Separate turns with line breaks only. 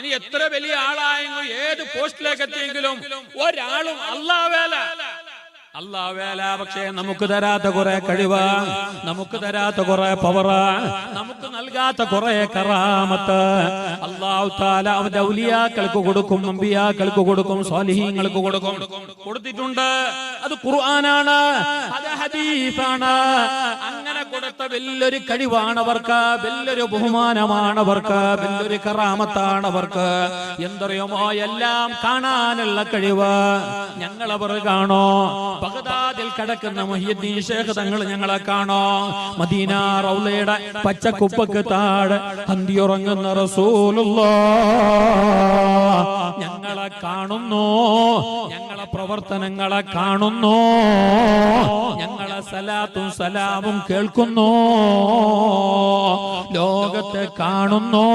ഇനി എത്ര വലിയ ആളായെങ്കിലും ഏത് പോസ്റ്റിലേക്ക് എത്തിയെങ്കിലും ഒരാളും അല്ലാഹു വേല പക്ഷേ നമുക്ക് തരാത്ത കുറെ കഴിവ്, നമുക്ക് തരാത്ത കുറെ പവറ്, നമുക്ക് നൽകാത്ത കുറെ കറാമത്ത് അല്ലാഹു തആല അവന്റെ ഔലിയാക്കൾക്ക് കൊടുക്കും, അമ്പിയാക്കൾക്ക് കൊടുക്കും, സ്വാലിഹീങ്ങൾക്ക് കൊടുത്തിട്ടുണ്ട്. അത് ഖുർആനാണ്, അത് ഹദീസാണ്. അങ്ങനെ കൊടുത്ത വലിയൊരു കഴിവാണ് അവർക്ക്, വലിയൊരു ബഹുമാനമാണ് അവർക്ക്, വലിയൊരു കറാമത്താണ് അവർക്ക്. എന്തറിയുമോ, എല്ലാം കാണാനുള്ള കഴിവ് ഞങ്ങളവർ കാണോ. ബഗ്ദാദിൽ കിടക്കുന്ന മുഹ്യിദ്ദീൻ ശൈഖ് തങ്ങൾ ഞങ്ങളെ കാണോ. മദീന റൗളയുടെ പച്ചക്കുപ്പക്ക് താഴെ അന്തിയുറങ്ങുന്ന റസൂലുള്ളാഹ് ഞങ്ങളെ കാണുന്നു, ഞങ്ങളെ പ്രവർത്തനങ്ങളെ കാണുന്നു, ഞങ്ങളെ സലാത്തും സലാമും കേൾക്കുന്നു, ലോകത്തെ കാണുന്നു.